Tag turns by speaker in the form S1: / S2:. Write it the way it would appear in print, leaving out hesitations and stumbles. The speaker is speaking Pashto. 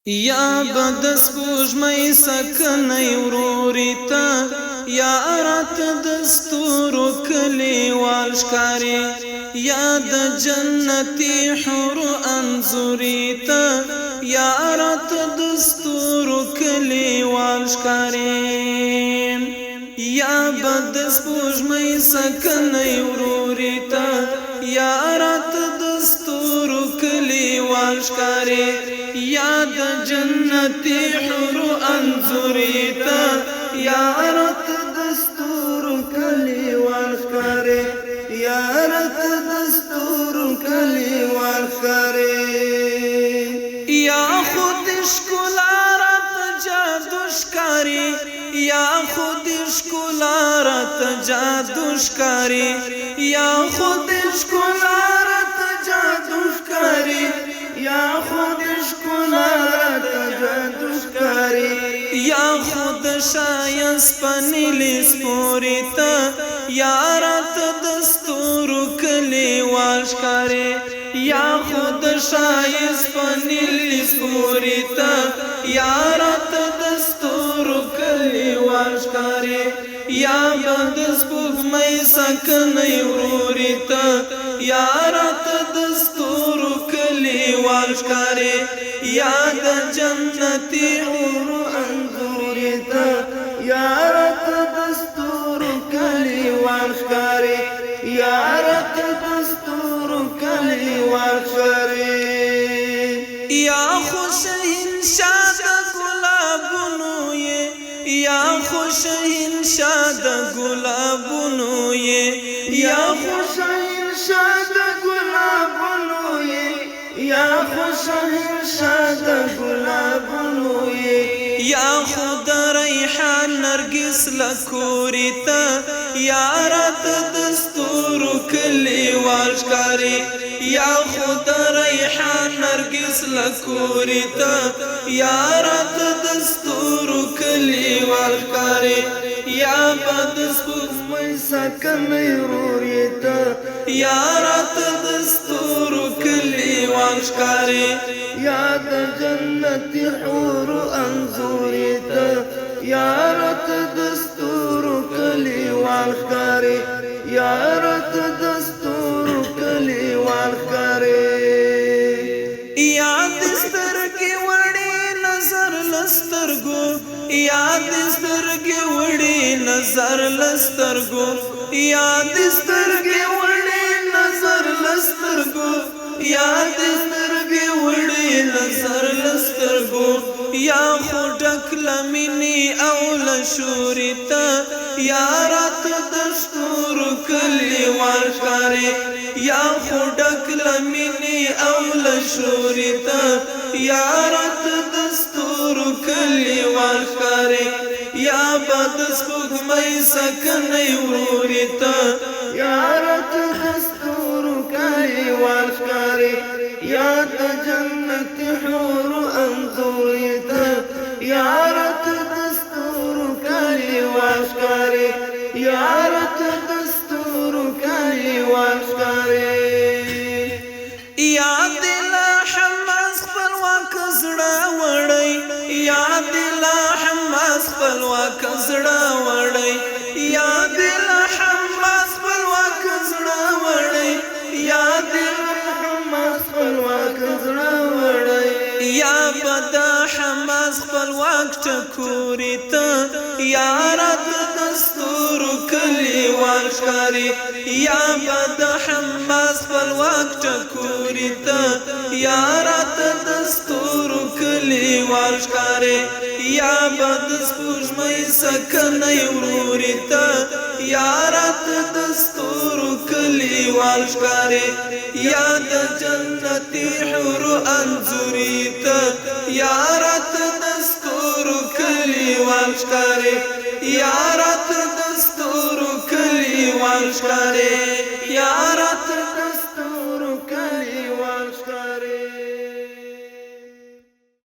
S1: یا بد سپوږمۍ سکنۍ وروري ته یا رات دستورو کلیوال ښکاري یا د جنتي حور انځوري ته یا رات دستورو کلیوال ښکاري یا بد سپوږمۍ سکنۍ وروري ته یا رات دستورو کلیوال ښکاري یا د جنتي حور انځوري ته یا رات دستورو کلیوال ښکاري یا رات دستورو کلیوال ښکاري یا خود ښکلا رات جادو ښکاري یا خود ښکلا رات جادو ښکاري یا خود ښکلا رات جادو ښکاري یا خود ښکلا رات جادو ښکاري یا خود شایست پنیلی سپوري ته یا رات دستورو کلیوال ښکاري یا خود شایست پنیلی سپوري ته یا رات دستورو کلیوال ښکاري یا بد سپوږمۍ سکنۍ وروري ته یا رات دستورو کلیوال ښکاري یا د جنتي حور انځوري ته یا رات دستورو کلیوال ښکاري یا رات دستورو کلیوال ښکاري یا خوش انشاء د ګلابونو یې یا خوش انشاء د ګلابونو یې یا خوش انشاء د ګلابونو یې یا خوش انشاء د ګلابونو یې یا خود ریحان نرګس لکوري ته یا رات دستورو کلیوال ښکاري یا خود ریحان نرګس لکوري ته یا رات دستورو کلیوال ښکاري یا بد سپوږمۍ سکنۍ وروري ته یا رات دستورو کلیوال ښکاري یا د جنتي حور انځوري ته یا رات دستورو کلیوال ښکاري یا رات دستورو کلیوال ښکاري یا د سترګې وړې نظر لسترګو یا د سترګې وړې نظر لسترګو یا د سترګې وړې نظر لسترګو یا د سترګې وړې نظر لسترګو یا خو ډک لمینې او لشوري ته یا رات دستورو کلیوال ښکاري یا خو ډک لمینې او لشوري ته یا رات دستورو کلیوال ښکاري یا بد سپوږمۍ سکنۍ وروري ته یا رات دستورو کلیوال ښکاري یا د جنتي حور انځوري ته یا رات دستورو کلیوال ښکاري یا رات دستورو کلیوال ښکاري یا دل حماس خپلواک زړه وړی یا دل حماس خپلواک زړه وړی یا دل حماس خپلواک زړه وړی یا دل حماس خپلواک زړه وړی یا بد حماس خپلواک ټکوري ته یا رات دستورو کلیوال ښکاري یا بد حماس خپلواک ټکوري ته یا رات دستورو کلیوال ښکاري یا بد سپوږمۍ سکنۍ وروري ته یا رات دستورو کلیوال ښکاري یا د جنتي حور انځوري ته یا رات دستورو کلیوال ښکاري یا رات دستورو کلیوال ښکاري